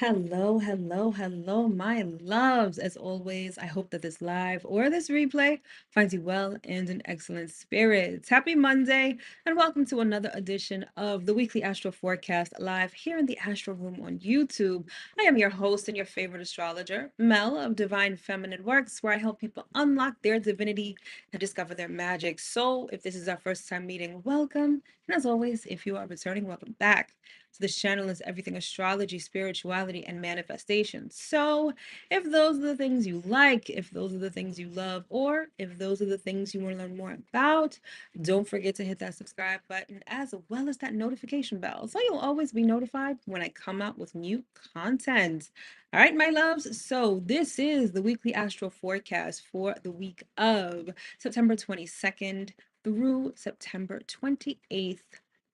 Hello, hello, hello, my loves. As always, I hope that this live or this replay finds you well and in excellent spirits. Happy Monday, and welcome to another edition of the weekly Astro Forecast live here in the Astro Room on YouTube. I am your host and your favorite astrologer, Mel of Divine Feminine Works, where I help people unlock their divinity and discover their magic. So, if this is our first time meeting, welcome. And as always, if you are returning, welcome back. So this channel is everything astrology, spirituality, and manifestation. So if those are the things you like, if those are the things you love, or if those are the things you want to learn more about, don't forget to hit that subscribe button as well as that notification bell. So you'll always be notified when I come out with new content. All right, my loves. So this is the weekly astro forecast for the week of September 22nd through September 28th,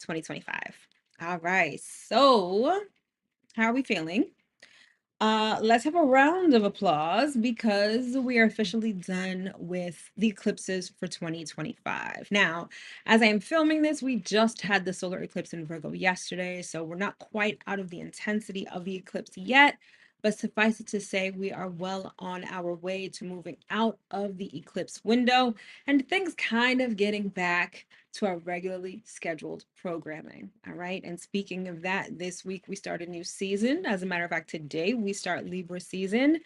2025. All right. So, how are we feeling? Let's have a round of applause because we are officially done with the eclipses for 2025. Now, as I am filming this, we just had the solar eclipse in Virgo yesterday, so we're not quite out of the intensity of the eclipse yet, but suffice it to say, we are well on our way to moving out of the eclipse window and things kind of getting back to our regularly scheduled programming. All right. And speaking of that, this week we start a new season. As a matter of fact, today we start Libra season.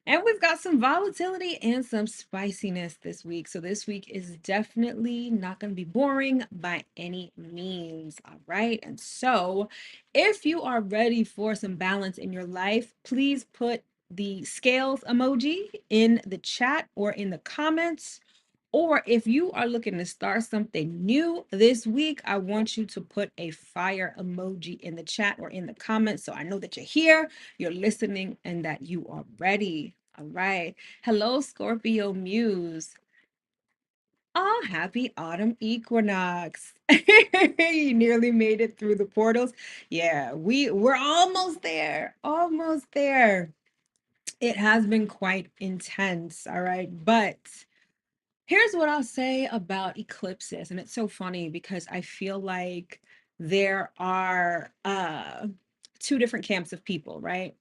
And we've got some volatility and some spiciness this week. So this week is definitely not going to be boring by any means. All right. And so if you are ready for some balance in your life, please put the scales emoji in the chat or in the comments. Or if you are looking to start something new this week, I want you to put a fire emoji in the chat or in the comments so I know that you're here, you're listening, and that you are ready. All right. Hello, Scorpio Muse. Oh, happy autumn equinox. You nearly made it through the portals. Yeah, we're almost there. Almost there. It has been quite intense, all right? But here's what I'll say about eclipses. And it's so funny because I feel like there are two different camps of people, right?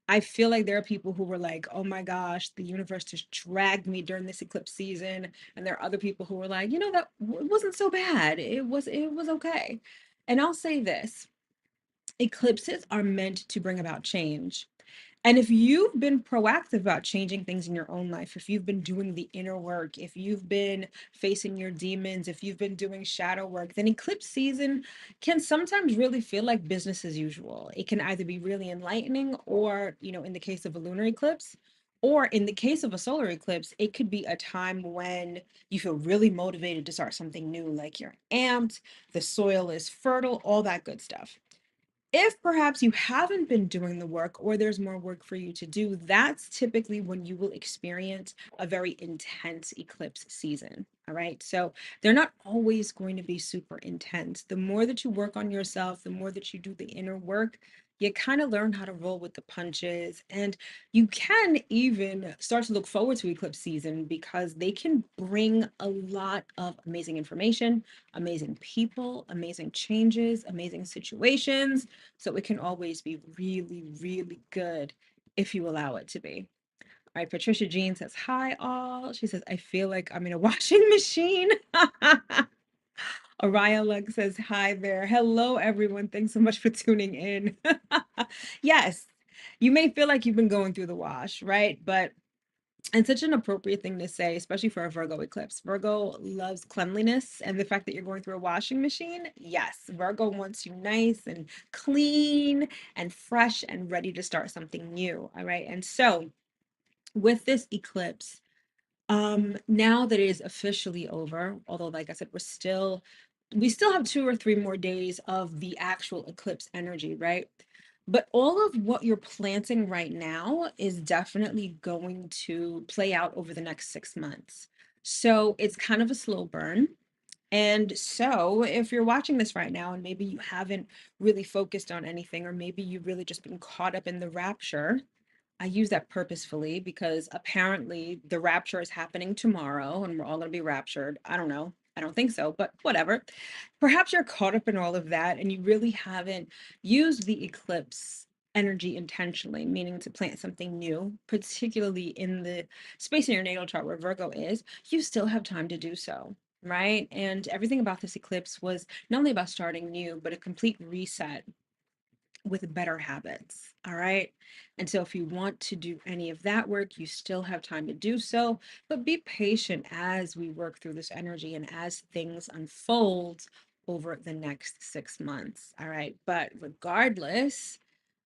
I feel like there are people who were like, oh my gosh, the universe just dragged me during this eclipse season. And there are other people who were like, that wasn't so bad. It was okay. And I'll say this, eclipses are meant to bring about change. And if you've been proactive about changing things in your own life, if you've been doing the inner work, if you've been facing your demons, if you've been doing shadow work, then eclipse season can sometimes really feel like business as usual. It can either be really enlightening or, in the case of a lunar eclipse, or in the case of a solar eclipse, it could be a time when you feel really motivated to start something new, like you're amped, the soil is fertile, all that good stuff. If perhaps you haven't been doing the work or there's more work for you to do, that's typically when you will experience a very intense eclipse season. All right. So they're not always going to be super intense. The more that you work on yourself, the more that you do the inner work, you kind of learn how to roll with the punches. And you can even start to look forward to eclipse season because they can bring a lot of amazing information, amazing people, amazing changes, amazing situations. So it can always be really, really good if you allow it to be. All right, Patricia Jean says, hi, all. She says, I feel like I'm in a washing machine. Araya Lug says, hi there. Hello, everyone. Thanks so much for tuning in. Yes, you may feel like you've been going through the wash, right? But and such an appropriate thing to say, especially for a Virgo eclipse. Virgo loves cleanliness, and the fact that you're going through a washing machine, yes, Virgo wants you nice and clean and fresh and ready to start something new. All right. And so with this eclipse, now that it is officially over, although like I said, we still have 2 or 3 more days of the actual eclipse energy, right? But all of what you're planting right now is definitely going to play out over the next 6 months. So it's kind of a slow burn. And so, if you're watching this right now and maybe you haven't really focused on anything, or maybe you've really just been caught up in the rapture, I use that purposefully because apparently the rapture is happening tomorrow and we're all going to be raptured. I don't know. I don't think so, but whatever. Perhaps you're caught up in all of that and you really haven't used the eclipse energy intentionally, meaning to plant something new, particularly in the space in your natal chart where Virgo is, you still have time to do so, right? And everything about this eclipse was not only about starting new, but a complete reset with better habits. All right. And so if you want to do any of that work, you still have time to do so, but be patient as we work through this energy and as things unfold over the next 6 months. All right. But regardless,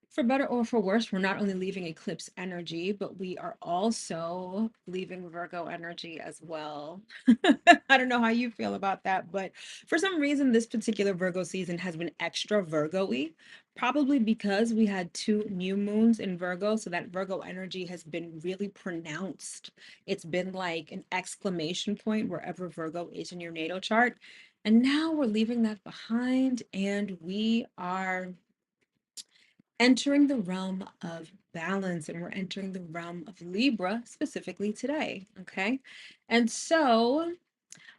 for better or for worse, we're not only leaving eclipse energy, but we are also leaving Virgo energy as well. I don't know how you feel about that, but for some reason, this particular Virgo season has been extra Virgo-y, probably because we had 2 new moons in Virgo. So that Virgo energy has been really pronounced. It's been like an exclamation point wherever Virgo is in your natal chart. And now we're leaving that behind and we are entering the realm of balance and we're entering the realm of Libra specifically today. Okay. And so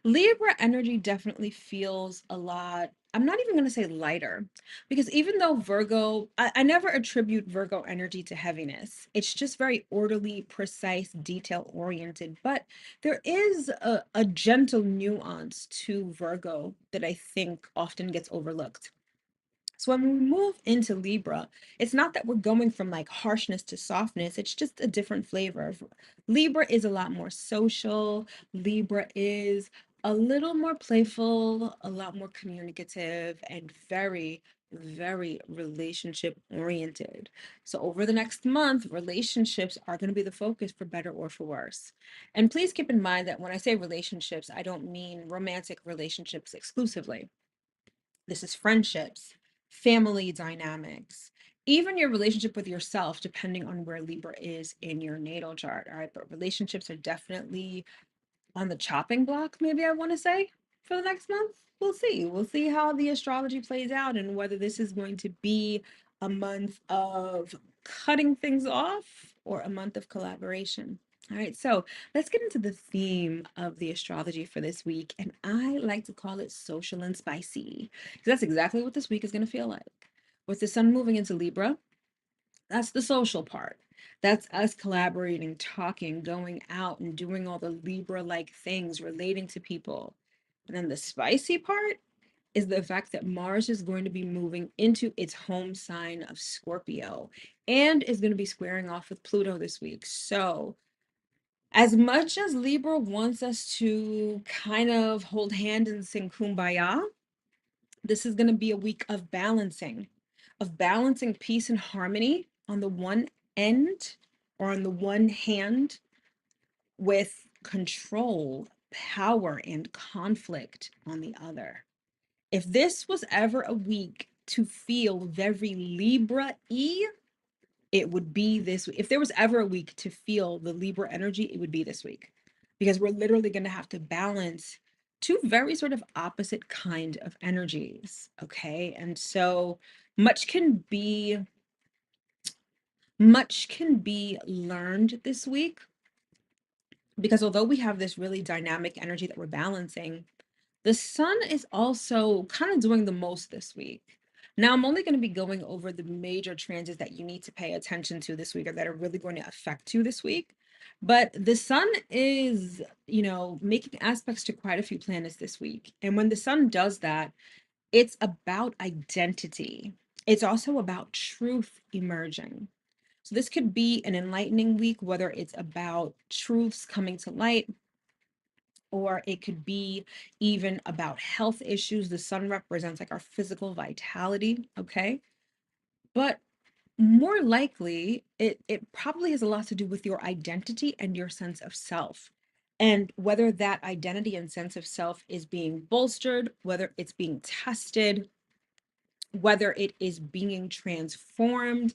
Libra energy definitely feels a lot. I'm not even going to say lighter because even though Virgo, I never attribute Virgo energy to heaviness. It's just very orderly, precise, detail oriented. But there is a gentle nuance to Virgo that I think often gets overlooked. So when we move into Libra, it's not that we're going from like harshness to softness, it's just a different flavor. Libra is a lot more social. Libra is a little more playful, a lot more communicative, and very, very relationship oriented. So over the next month, relationships are going to be the focus for better or for worse. And please keep in mind that when I say relationships, I don't mean romantic relationships exclusively. This is friendships, family dynamics, even your relationship with yourself, depending on where Libra is in your natal chart. All right. But relationships are definitely on the chopping block, maybe I want to say, for the next month. We'll see. We'll see how the astrology plays out and whether this is going to be a month of cutting things off or a month of collaboration. All right, so let's get into the theme of the astrology for this week. And I like to call it social and spicy because that's exactly what this week is going to feel like. With the sun moving into Libra, that's the social part. That's us collaborating, talking, going out and doing all the Libra-like things, relating to people. And then the spicy part is the fact that Mars is going to be moving into its home sign of Scorpio and is going to be squaring off with Pluto this week. So, as much as Libra wants us to kind of hold hands and sing Kumbaya, this is going to be a week of balancing peace and harmony on the one end or on the one hand with control, power, and conflict on the other. If this was ever a week to feel very Libra-y, it would be this week. If there was ever a week to feel the Libra energy, it would be this week. Because we're literally going to have to balance two very sort of opposite kind of energies. Okay. And so much can be learned this week because although we have this really dynamic energy that we're balancing, the sun is also kind of doing the most this week. Now, I'm only going to be going over the major transits that you need to pay attention to this week or that are really going to affect you this week. But the sun is, making aspects to quite a few planets this week. And when the sun does that, it's about identity. It's also about truth emerging. So this could be an enlightening week, whether it's about truths coming to light, or it could be even about health issues. The sun represents like our physical vitality, okay? But more likely, it probably has a lot to do with your identity and your sense of self. And whether that identity and sense of self is being bolstered, whether it's being tested, whether it is being transformed,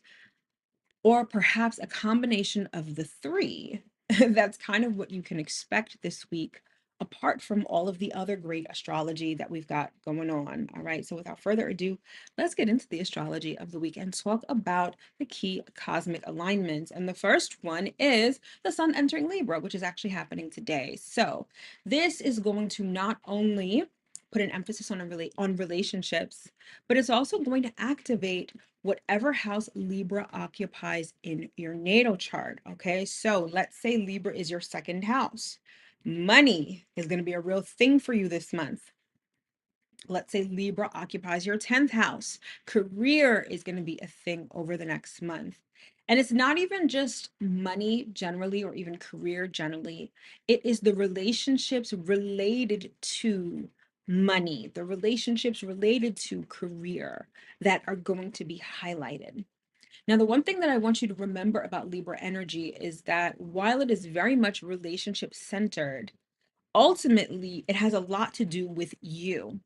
or perhaps a combination of the three. That's kind of what you can expect this week, apart from all of the other great astrology that we've got going on. All right. So, without further ado, let's get into the astrology of the week and talk about the key cosmic alignments. And the first one is the sun entering Libra, which is actually happening today. So, this is going to not only put an emphasis on on relationships, but it's also going to activate whatever house Libra occupies in your natal chart. Okay, so let's say Libra is your second house. Money is going to be a real thing for you this month. Let's say Libra occupies your 10th house. Career is going to be a thing over the next month. And it's not even just money generally or even career generally. It is the relationships related to money, the relationships related to career that are going to be highlighted. Now, the one thing that I want you to remember about Libra energy is that while it is very much relationship centered, ultimately it has a lot to do with you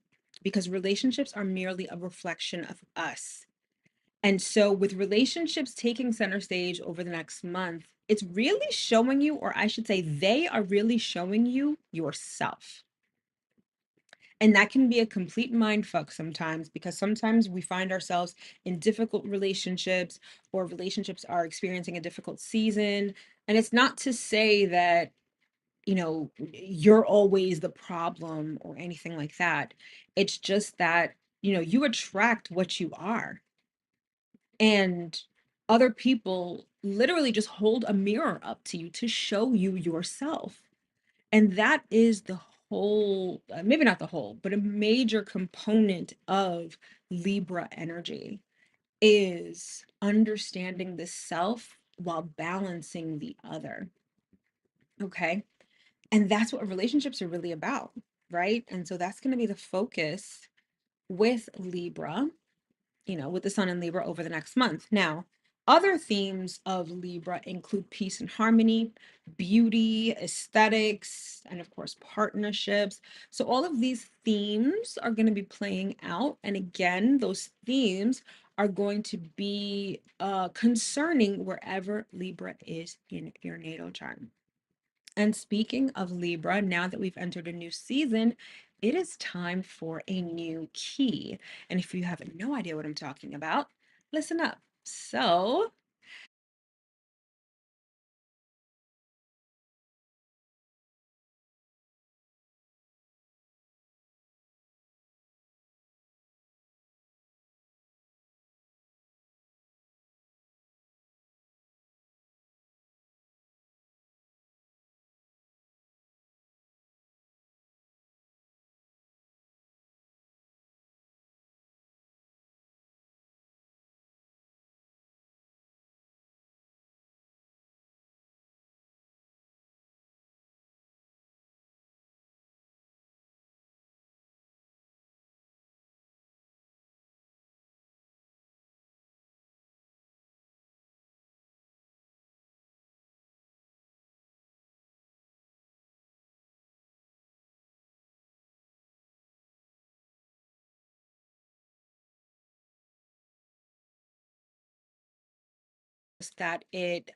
because relationships are merely a reflection of us. And so, with relationships taking center stage over the next month, it's really showing you, or I should say, they are really showing you yourself. And that can be a complete mind fuck sometimes because sometimes we find ourselves in difficult relationships or relationships are experiencing a difficult season. And it's not to say that you're always the problem or anything like that. It's just that, you attract what you are. And other people literally just hold a mirror up to you to show you yourself. And that is the whole, maybe not the whole, but a major component of Libra energy is understanding the self while balancing the other. Okay. And that's what relationships are really about, right? And so that's going to be the focus with Libra, with the sun in Libra over the next month. Now, other themes of Libra include peace and harmony, beauty, aesthetics, and of course, partnerships. So, all of these themes are going to be playing out. And again, those themes are going to be concerning wherever Libra is in your natal chart. And speaking of Libra, now that we've entered a new season, it is time for a new key. And if you have no idea what I'm talking about, listen up. So, that it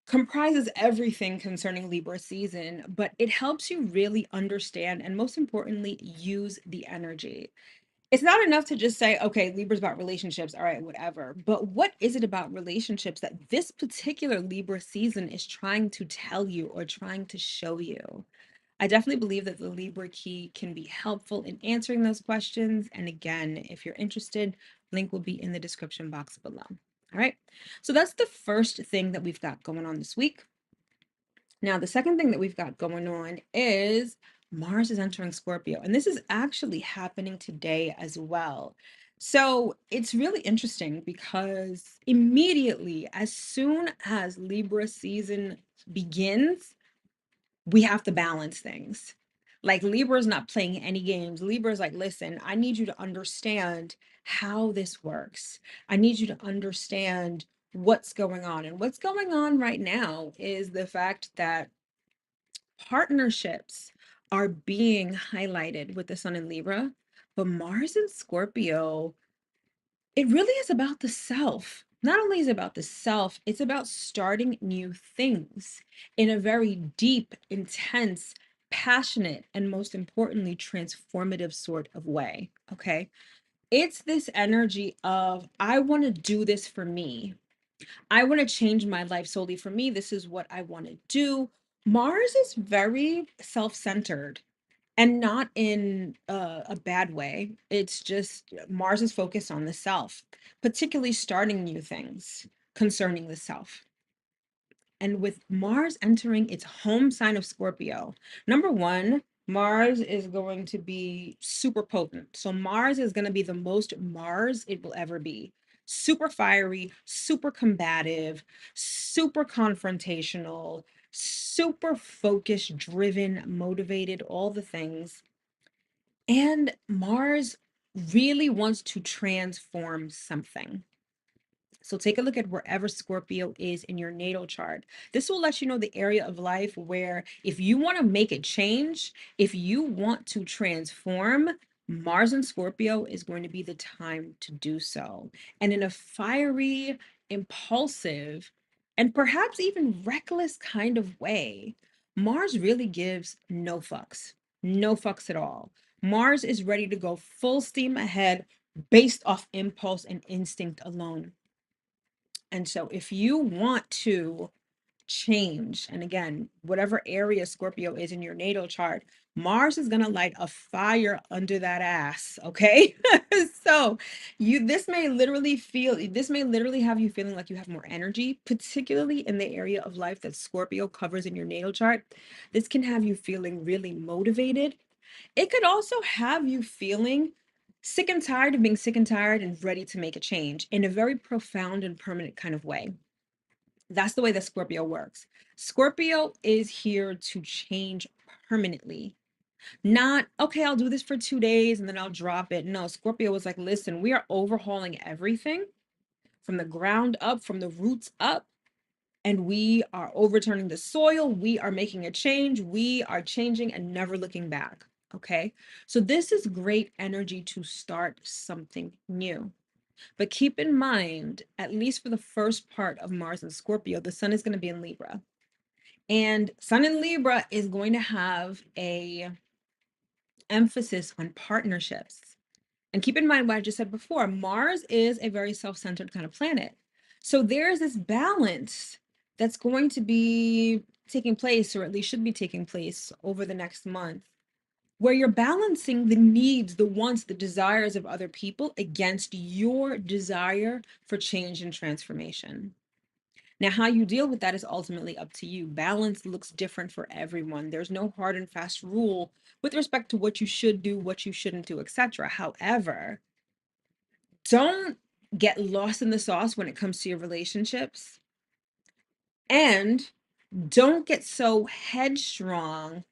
comprises everything concerning Libra season, but it helps you really understand and most importantly, use the energy. It's not enough to just say, okay, Libra's about relationships. All right, whatever. But what is it about relationships that this particular Libra season is trying to tell you or trying to show you? I definitely believe that the Libra key can be helpful in answering those questions. And again, if you're interested, link will be in the description box below. All right. So that's the first thing that we've got going on this week. Now, the second thing that we've got going on is Mars is entering Scorpio, and this is actually happening today as well. So it's really interesting because immediately, as soon as Libra season begins, we have to balance things. Like Libra's not playing any games. Libra's like, listen, I need you to understand how this works. I need you to understand what's going on. And what's going on right now is the fact that partnerships are being highlighted with the sun in Libra, but Mars in Scorpio, it really is about the self. Not only is it about the self, it's about starting new things in a very deep, intense, passionate, and most importantly, transformative sort of way. Okay. It's this energy of, I want to do this for me. I want to change my life solely for me. This is what I want to do. Mars is very self centered. and not in a bad way. It's just Mars is focused on the self, particularly starting new things concerning the self. And with Mars entering its home sign of Scorpio, number one, Mars is going to be super potent. So Mars is going to be the most Mars it will ever be. Super fiery, super combative, super confrontational, super focused, driven, motivated, all the things. And Mars really wants to transform something. So take a look at wherever Scorpio is in your natal chart. This will let you know the area of life where if you want to make a change, if you want to transform, Mars and Scorpio is going to be the time to do so. And in a fiery, impulsive, and perhaps even reckless kind of way, Mars really gives no fucks, no fucks at all. Mars is ready to go full steam ahead based off impulse and instinct alone. And so if you want to change, and again, whatever area Scorpio is in your natal chart, Mars is going to light a fire under that ass, okay? So, this may literally have you feeling like you have more energy, particularly in the area of life that Scorpio covers in your natal chart. This can have you feeling really motivated. It could also have you feeling sick and tired of being sick and tired and ready to make a change in a very profound and permanent kind of way. That's the way that Scorpio works. Scorpio is here to change permanently. Not, okay, I'll do this for 2 days and then I'll drop it. No, Scorpio was like, listen, we are overhauling everything from the ground up, from the roots up, and we are overturning the soil. We are making a change. We are changing and never looking back. Okay. So this is great energy to start something new. But keep in mind, at least for the first part of Mars and Scorpio, the sun is going to be in Libra. And sun in Libra is going to have a emphasis on partnerships. And keep in mind what I just said before, Mars is a very self-centered kind of planet. So there's this balance that's going to be taking place, or at least should be taking place over the next month, where you're balancing the needs, the wants, the desires of other people against your desire for change and transformation. Now, how you deal with that is ultimately up to you. Balance looks different for everyone. There's no hard and fast rule with respect to what you should do, what you shouldn't do, etc. However, don't get lost in the sauce when it comes to your relationships, and don't get so headstrong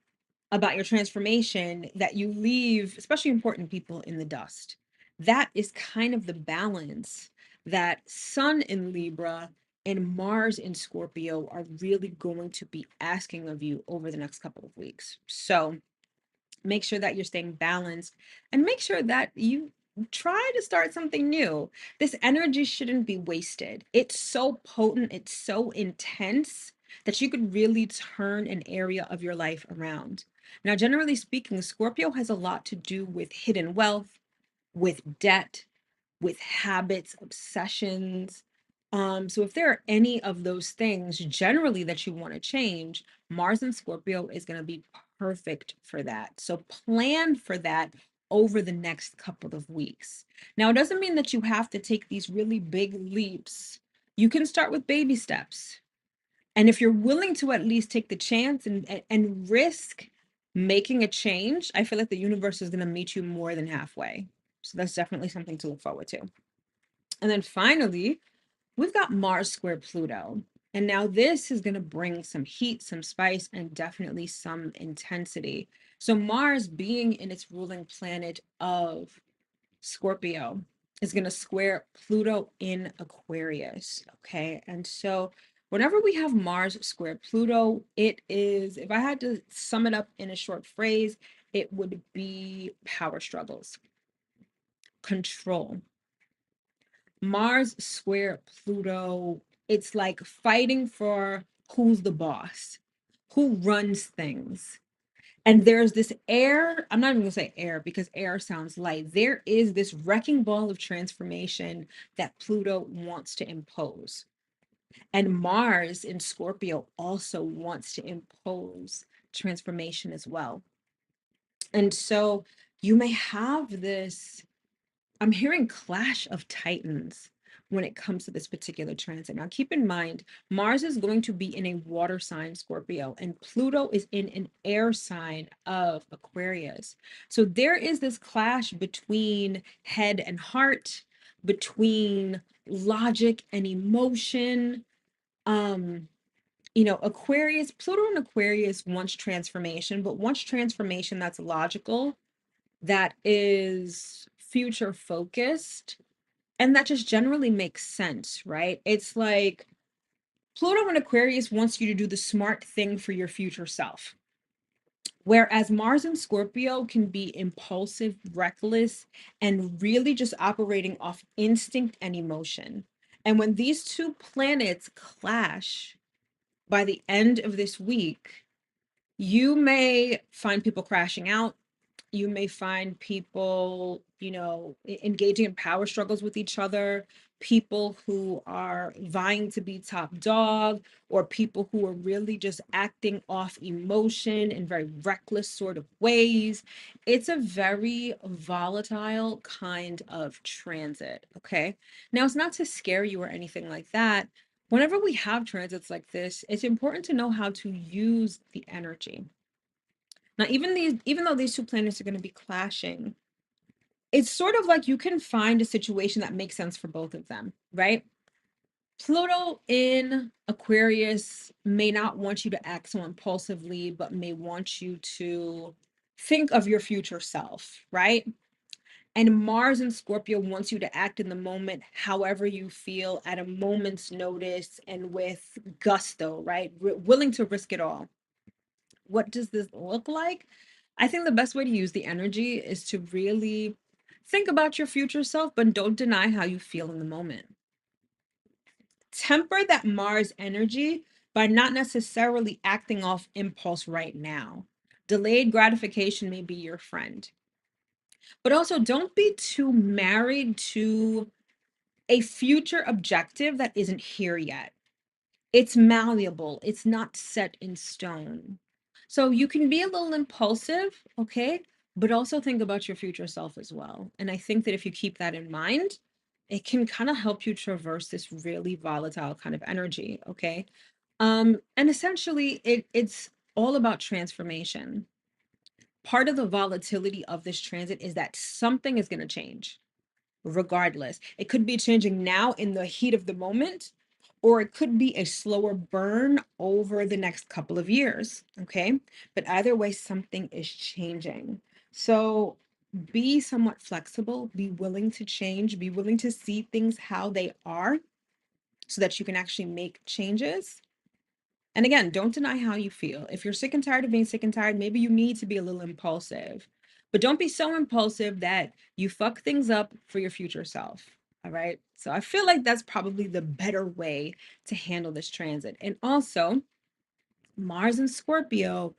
about your transformation that you leave especially important people in the dust. That is kind of the balance that Sun in Libra and Mars in Scorpio are really going to be asking of you over the next couple of weeks. So make sure that you're staying balanced and make sure that you try to start something new. This energy shouldn't be wasted. It's so potent, it's so intense that you could really turn an area of your life around. Now, generally speaking, Scorpio has a lot to do with hidden wealth, with debt, with habits, obsessions. So if there are any of those things generally that you want to change, Mars and Scorpio is going to be perfect for that. So plan for that over the next couple of weeks. Now, it doesn't mean that you have to take these really big leaps. You can start with baby steps. And if you're willing to at least take the chance and risk making a change, I feel like the universe is going to meet you more than halfway. So that's definitely something to look forward to. And then finally, we've got Mars square Pluto. And now this is going to bring some heat, some spice, and definitely some intensity. So Mars being in its ruling planet of Scorpio is going to square Pluto in Aquarius. Okay. And so whenever we have Mars square Pluto, it is, if I had to sum it up in a short phrase, it would be power struggles, control. Mars square Pluto, it's like fighting for who's the boss, who runs things. And there's this air, I'm not even gonna say air because air sounds light. There is this wrecking ball of transformation that Pluto wants to impose. And Mars in Scorpio also wants to impose transformation as well. And so you may have this, I'm hearing clash of titans when it comes to this particular transit. Now, keep in mind, Mars is going to be in a water sign, Scorpio, and Pluto is in an air sign of Aquarius. So there is this clash between head and heart, between logic and emotion. Um, Aquarius, Pluto and Aquarius wants transformation, but wants transformation that's logical, that is future focused, and that just generally makes sense, right? It's like Pluto and Aquarius wants you to do the smart thing for your future self. Whereas Mars and Scorpio can be impulsive, reckless, and really just operating off instinct and emotion. And when these two planets clash by the end of this week, you may find people crashing out. You may find people, engaging in power struggles with each other, people who are vying to be top dog, or people who are really just acting off emotion in very reckless sort of ways. It's a very volatile kind of transit. Okay. Now, it's not to scare you or anything like that. Whenever we have transits like this, it's important to know how to use the energy. Now, even though these two planets are going to be clashing, it's sort of like you can find a situation that makes sense for both of them, right? Pluto in Aquarius may not want you to act so impulsively, but may want you to think of your future self, right? And Mars in Scorpio wants you to act in the moment however you feel at a moment's notice and with gusto, right? Willing to risk it all. What does this look like? I think the best way to use the energy is to really think about your future self, but don't deny how you feel in the moment. Temper that Mars energy by not necessarily acting off impulse right now. Delayed gratification may be your friend. But also, don't be too married to a future objective that isn't here yet. It's malleable, it's not set in stone. So you can be a little impulsive, okay? But also think about your future self as well. And I think that if you keep that in mind, it can kind of help you traverse this really volatile kind of energy, okay? And essentially it's all about transformation. Part of the volatility of this transit is that something is going to change regardless. It could be changing now in the heat of the moment, or it could be a slower burn over the next couple of years. Okay. But either way, something is changing. So be somewhat flexible, be willing to change, be willing to see things how they are so that you can actually make changes. And again, don't deny how you feel. If you're sick and tired of being sick and tired, maybe you need to be a little impulsive. But don't be so impulsive that you fuck things up for your future self. All right. So I feel like that's probably the better way to handle this transit. And also, Mars and Scorpio,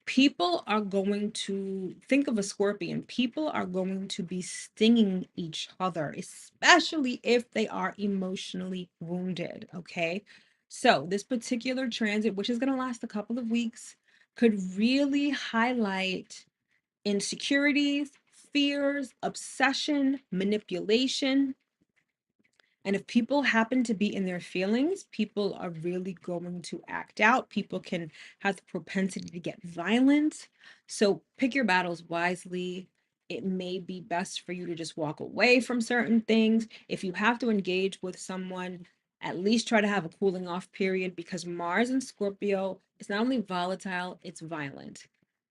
people are going to think of a scorpion. People are going to be stinging each other, especially if they are emotionally wounded. Okay. So, this particular transit, which is going to last a couple of weeks, could really highlight insecurities, fears, obsession, manipulation, and if people happen to be in their feelings, people are really going to act out. People can have the propensity to get violent. So pick your battles wisely. It may be best for you to just walk away from certain things. If you have to engage with someone, at least try to have a cooling off period, because Mars and Scorpio is not only volatile, it's violent.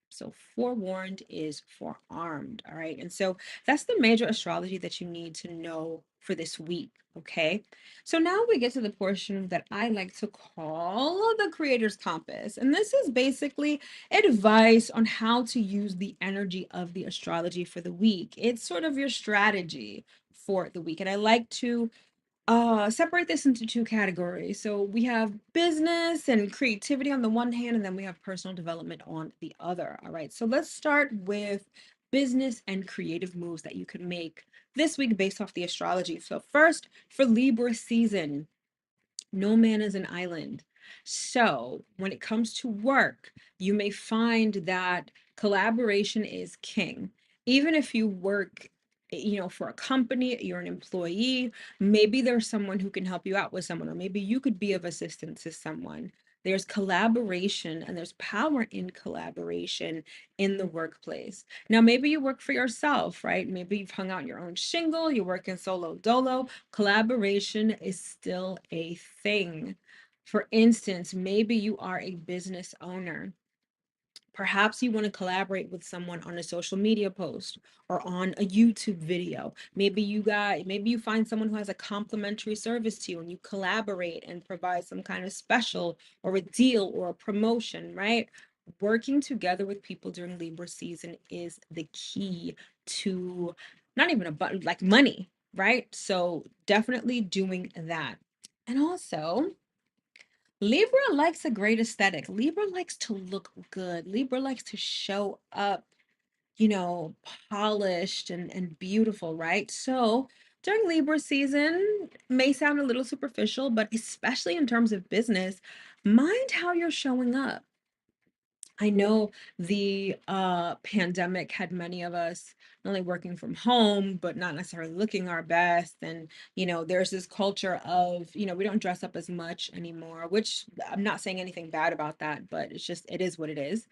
So forewarned is forearmed. All right. And so that's the major astrology that you need to know for this week. Okay. So now we get to the portion that I like to call the creator's compass. And this is basically advice on how to use the energy of the astrology for the week. It's sort of your strategy for the week. And I like to separate this into two categories. So we have business and creativity on the one hand, and then we have personal development on the other. All right. So let's start with business and creative moves that you can make this week based off the astrology. So first, for Libra season, no man is an island. So when it comes to work, you may find that Collaboration is king. Even if you work, for a company, you're an employee, maybe there's someone who can help you out with someone, or maybe you could be of assistance to someone. There's collaboration and there's power in collaboration in the workplace. Now, maybe you work for yourself, right? Maybe you've hung out your own shingle, you're working solo dolo. Collaboration is still a thing. For instance, maybe you are a business owner. Perhaps you want to collaborate with someone on a social media post or on a YouTube video. Maybe you find someone who has a complimentary service to you and you collaborate and provide some kind of special or a deal or a promotion, right? Working together with people during Libra season is the key to not even about like money, right? So definitely doing that. And also, Libra likes a great aesthetic. Libra likes to look good. Libra likes to show up, you know, polished and beautiful, right? So during Libra season, may sound a little superficial, but especially in terms of business, mind how you're showing up. I know the pandemic had many of us not only working from home, but not necessarily looking our best. And, there's this culture of, we don't dress up as much anymore, which I'm not saying anything bad about that, but it is what it is.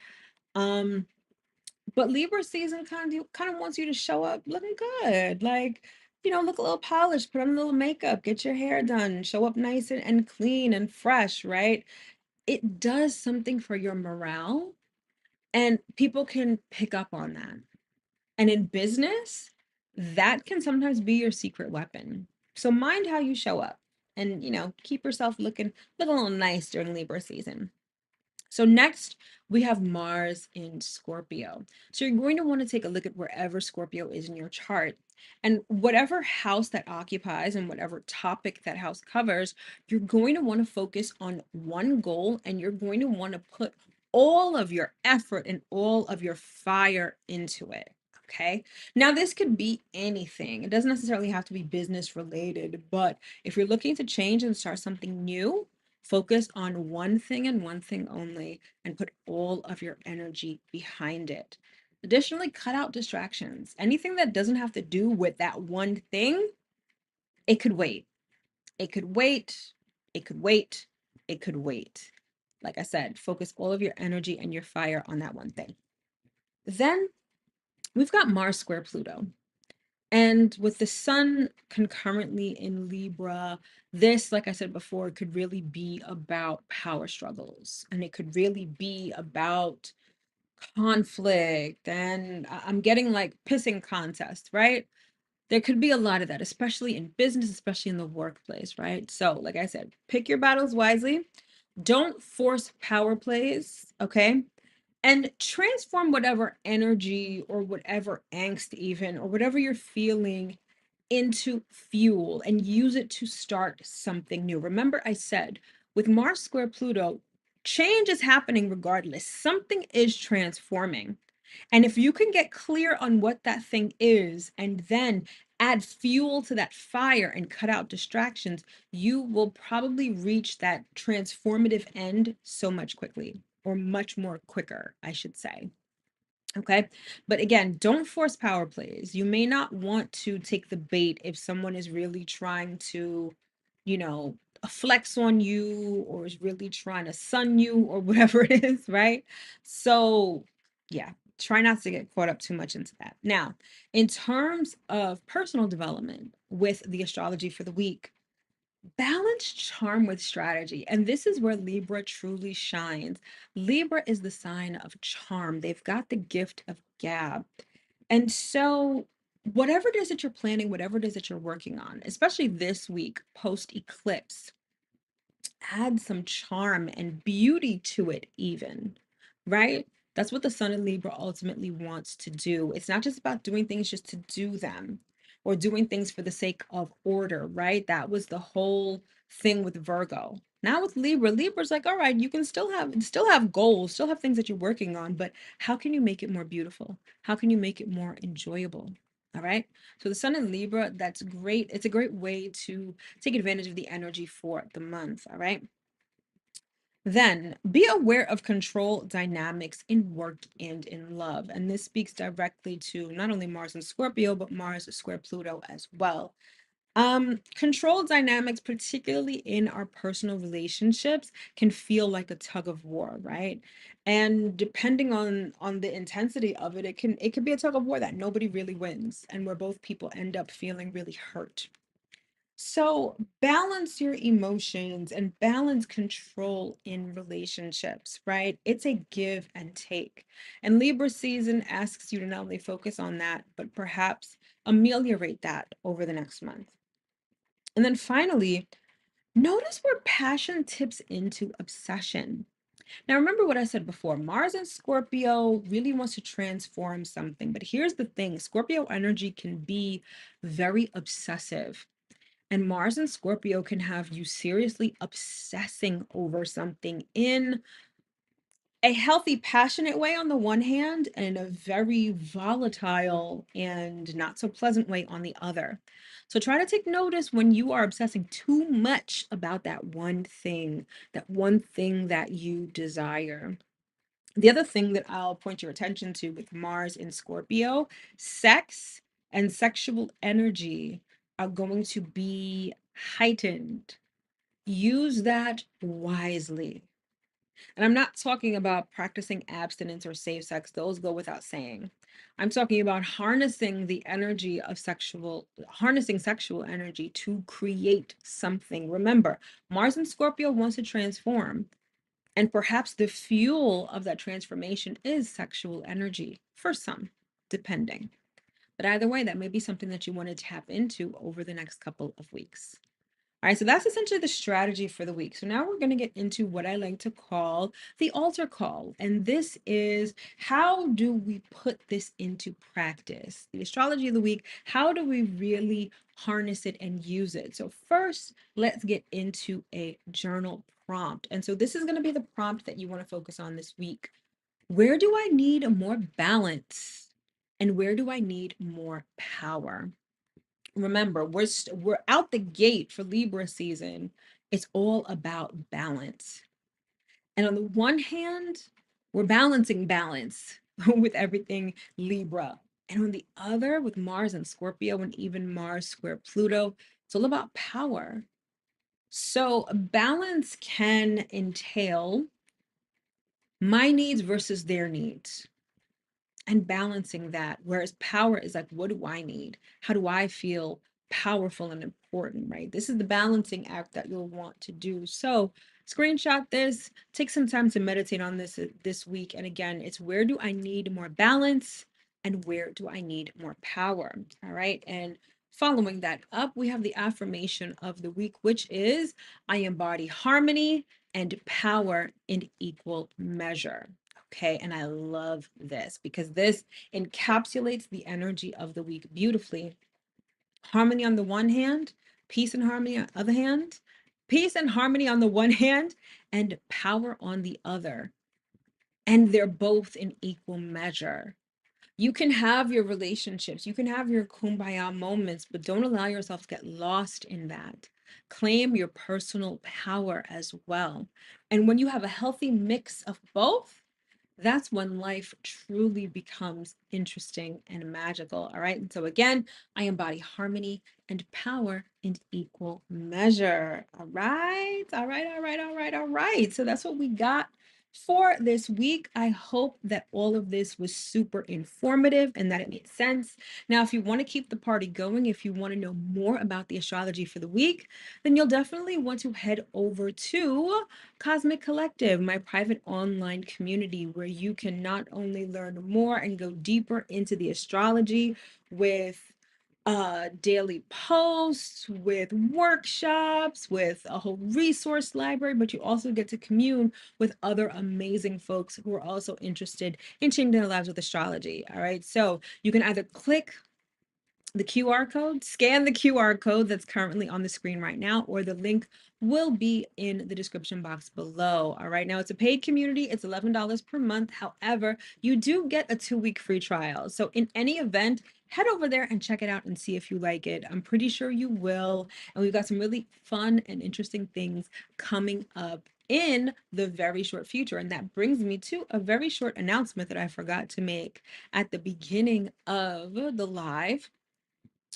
Um, but Libra season kind of wants you to show up looking good. Like, look a little polished, put on a little makeup, get your hair done, show up nice and clean and fresh, right? It does something for your morale and people can pick up on that. And in business, that can sometimes be your secret weapon. So mind how you show up and, keep yourself look a little nice during Libra season. So next, we have Mars in Scorpio. So you're going to want to take a look at wherever Scorpio is in your chart. And whatever house that occupies and whatever topic that house covers, you're going to want to focus on one goal and you're going to want to put all of your effort and all of your fire into it. Okay. Now, this could be anything. It doesn't necessarily have to be business related, but if you're looking to change and start something new, focus on one thing and one thing only and put all of your energy behind it. Additionally, cut out distractions. Anything that doesn't have to do with that one thing, it could wait. It could wait. It could wait. It could wait. Like I said, focus all of your energy and your fire on that one thing. Then we've got Mars square Pluto. And with the sun concurrently in Libra, this, like I said before, could really be about power struggles. And it could really be about conflict. And I'm getting like pissing contests, right? There could be a lot of that, especially in business, especially in the workplace, right? So, like I said, pick your battles wisely. Don't force power plays, okay? And transform whatever energy or whatever angst, even, or whatever you're feeling into fuel and use it to start something new. Remember, I said with Mars square Pluto, change is happening regardless. Something is transforming. And if you can get clear on what that thing is and then add fuel to that fire and cut out distractions, you will probably reach that transformative end so much quickly, or much more quicker, I should say. Okay. But again, don't force power plays. You may not want to take the bait if someone is really trying to, you know, flex on you or is really trying to sun you or whatever it is, right? So, yeah, try not to get caught up too much into that. Now, in terms of personal development with the astrology for the week, balance charm with strategy. And this is where Libra truly shines. Libra is the sign of charm. They've got the gift of gab. And so, whatever it is that you're planning, whatever it is that you're working on, especially this week post eclipse, add some charm and beauty to it, even, right? That's what the Sun in Libra ultimately wants to do. It's not just about doing things just to do them or doing things for the sake of order, right? That was the whole thing with Virgo. Now with Libra, Libra's like, all right, you can still have goals, still have things that you're working on, but how can you make it more beautiful? How can you make it more enjoyable? All right. So the Sun in Libra, that's great. It's a great way to take advantage of the energy for the month. All right. Then be aware of control dynamics in work and in love. And this speaks directly to not only Mars and Scorpio, but Mars square Pluto as well. Control dynamics, particularly in our personal relationships, can feel like a tug of war, right? And depending on the intensity of it, it can be a tug of war that nobody really wins, and where both people end up feeling really hurt. So balance your emotions and balance control in relationships, right? It's a give and take. And Libra season asks you to not only focus on that, but perhaps ameliorate that over the next month. And then finally, notice where passion tips into obsession. Now, remember what I said before, Mars and Scorpio really wants to transform something. But here's the thing, Scorpio energy can be very obsessive. And Mars and Scorpio can have you seriously obsessing over something in a healthy, passionate way on the one hand, and a very volatile and not so pleasant way on the other. So try to take notice when you are obsessing too much about that one thing that you desire. The other thing that I'll point your attention to with Mars in Scorpio, sex and sexual energy are going to be heightened. Use that wisely. And I'm not talking about practicing abstinence or safe sex, those go without saying. I'm talking about harnessing sexual energy to create something. Remember, Mars and Scorpio wants to transform. And perhaps the fuel of that transformation is sexual energy for some, depending. But either way, that may be something that you want to tap into over the next couple of weeks. All right, so that's essentially the strategy for the week. So now we're going to get into what I like to call the altar call. And this is, how do we put this into practice? The astrology of the week, how do we really harness it and use it? So first, let's get into a journal prompt. And so this is going to be the prompt that you want to focus on this week. Where do I need more balance? And where do I need more power? Remember, we're out the gate for Libra season. It's all about balance. And on the one hand, we're balancing balance with everything Libra. And on the other, with Mars and Scorpio and even Mars square Pluto, it's all about power. So balance can entail my needs versus their needs and balancing that. Whereas power is like, what do I need? How do I feel powerful and important, right? This is the balancing act that you'll want to do. So screenshot this, take some time to meditate on this week. And again, it's, where do I need more balance and where do I need more power? All right. And following that up, we have the affirmation of the week, which is, I embody harmony and power in equal measure. Okay, and I love this because this encapsulates the energy of the week beautifully. Harmony on the one hand, peace and harmony on the other hand, peace and harmony on the one hand, and power on the other. And they're both in equal measure. You can have your relationships, you can have your kumbaya moments, but don't allow yourself to get lost in that. Claim your personal power as well. And when you have a healthy mix of both, that's when life truly becomes interesting and magical. All right. And so, again, I embody harmony and power in equal measure. All right. All right. All right. All right. All right. So, that's what we got for this week. I hope that all of this was super informative and that it made sense. Now, if you want to keep the party going, if you want to know more about the astrology for the week, then you'll definitely want to head over to Cosmic Collective, my private online community where you can not only learn more and go deeper into the astrology with daily posts, with workshops, with a whole resource library, but you also get to commune with other amazing folks who are also interested in changing their lives with astrology. All right. So you can either click the QR code, scan the QR code that's currently on the screen right now, or the link will be in the description box below. All right, now it's a paid community, it's $11 per month. However, you do get a 2-week free trial. So, in any event, head over there and check it out and see if you like it. I'm pretty sure you will. And we've got some really fun and interesting things coming up in the very short future. And that brings me to a very short announcement that I forgot to make at the beginning of the live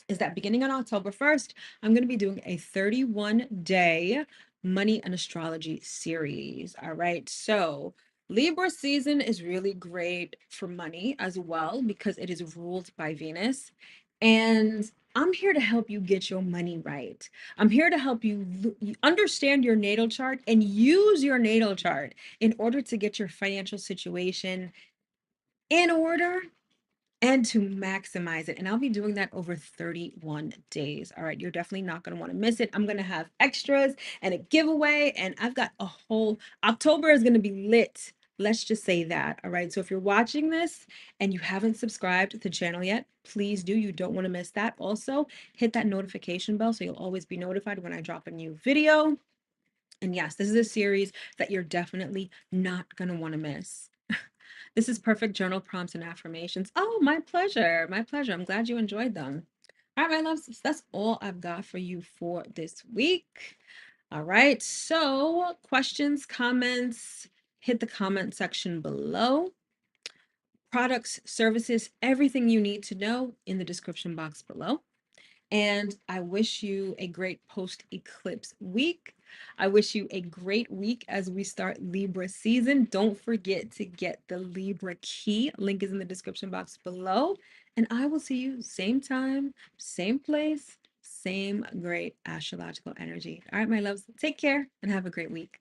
is that beginning on October 1st, I'm going to be doing a 31-day money and astrology series. All right. So, Libra season is really great for money as well because it is ruled by Venus. And I'm here to help you get your money right. I'm here to help you understand your natal chart and use your natal chart in order to get your financial situation in order and to maximize it. And I'll be doing that over 31 days. All right. You're definitely not going to want to miss it. I'm going to have extras and a giveaway. And I've got a whole October is going to be lit. Let's just say that. All right. So if you're watching this and you haven't subscribed to the channel yet, please do. You don't want to miss that. Also, hit that notification bell so you'll always be notified when I drop a new video. And yes, this is a series that you're definitely not going to want to miss. This is perfect journal prompts and affirmations. Oh, my pleasure. My pleasure. I'm glad you enjoyed them. All right, my loves, that's all I've got for you for this week. All right, so questions, comments, hit the comment section below. Products, services, everything you need to know in the description box below. And I wish you a great post eclipse week. I wish you a great week as we start Libra season. Don't forget to get the Libra key. Link is in the description box below. And I will see you same time, same place, same great astrological energy. All right, my loves, take care and have a great week.